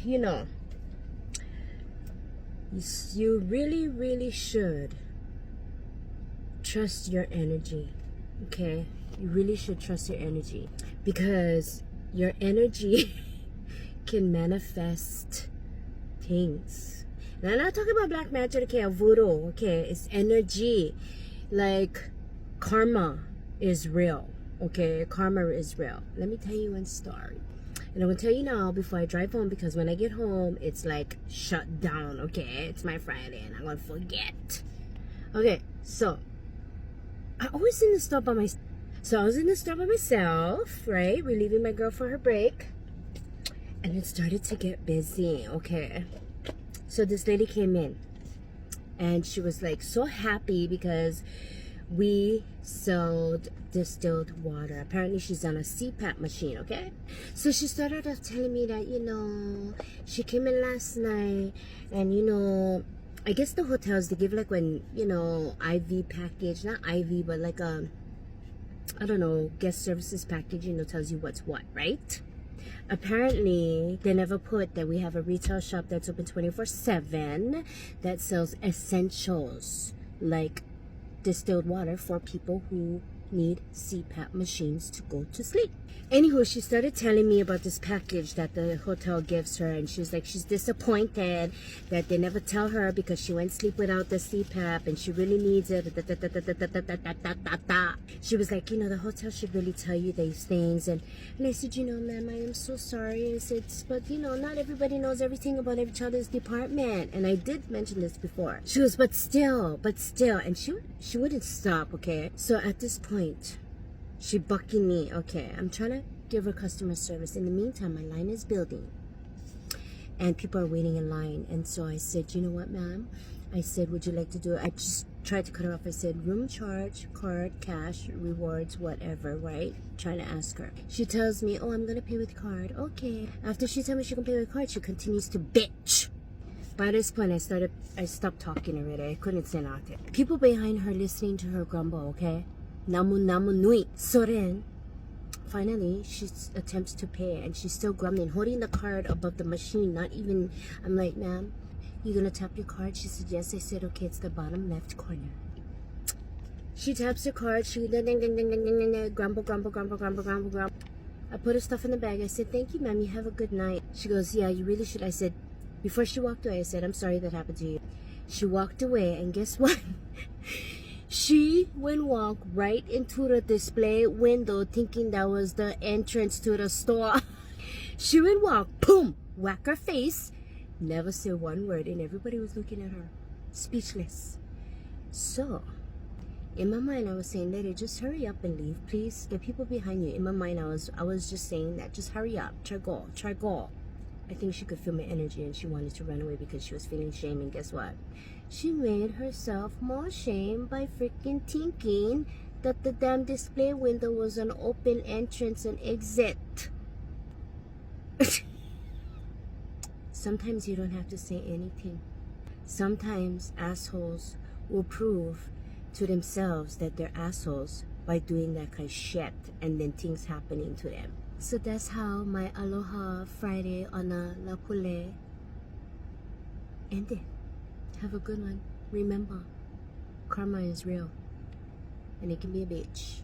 you know, you really, really should trust your energy. Okay, you really should trust your energy, because your energy can manifest things. And I'm not talking about black magic, okay, or voodoo, okay? It's energy. Like, karma is real, okay? Karma is real. Let me tell you one story. And I'm gonna tell you now before I drive home, because when I get home, it's like shut down, okay? It's my Friday and I'm gonna forget. Okay, so I was in the store by myself. So I was in the store by myself, right? Relieving my girl for her break. And it started to get busy, okay? So this lady came in and she was like so happy because we sold distilled water. Apparently she's on a CPAP machine, okay? So she started off telling me that, you know, she came in last night and, you know, I guess the hotels, they give like when, you know, IV package, not IV, but like a, I don't know, guest services package, you know, tells you what's what, right? Apparently, they never put that we have a retail shop that's open 24/7 that sells essentials like distilled water for people who need CPAP machines to go to sleep. Anywho, she started telling me about this package that the hotel gives her, and she was like, she's disappointed that they never tell her because she went sleep without the CPAP and she really needs it. She was like, you know, the hotel should really tell you these things. And I said, you know, ma'am, I am so sorry. I said, but you know, not everybody knows everything about each other's department. And I did mention this before. She goes, but still, and she wouldn't stop, okay? So at this point, she bucking me. Okay, I'm trying to give her customer service. In the meantime, my line is building and people are waiting in line. And so I said, you know what, ma'am? I said, would you like to do it? I just tried to cut her off. I said, room charge, card, cash, rewards, whatever, right? Trying to ask her. She tells me, oh, I'm gonna pay with card. Okay. After she tells me she can pay with card, she continues to bitch. By this point, I stopped talking already. I couldn't say nothing. People behind her listening to her grumble, okay? Namu nui. So then, finally, she attempts to pay, and she's still grumbling, holding the card above the machine, not even, I'm like, ma'am, you gonna tap your card? She said, yes. I said, okay, it's the bottom left corner. She taps her card, she grumble. I put her stuff in the bag. I said, thank you, ma'am, you have a good night. She goes, yeah, you really should. I said, before she walked away, I said, I'm sorry that happened to you. She walked away, and guess what? She went walk right into the display window thinking that was the entrance to the store. She went walk, boom, whack her face, never said one word, and everybody was looking at her, speechless. So, in my mind, I was saying, lady, just hurry up and leave, please. The people behind you. In my mind, I was just saying that, just hurry up, try go. I think she could feel my energy and she wanted to run away because she was feeling shame. And guess what? She made herself more shame by freaking thinking that the damn display window was an open entrance and exit. Sometimes you don't have to say anything. Sometimes assholes will prove to themselves that they're assholes by doing that kind of shit and then things happening to them. So that's how my Aloha Friday on a La Pule ended. Have a good one. Remember, karma is real and it can be a bitch.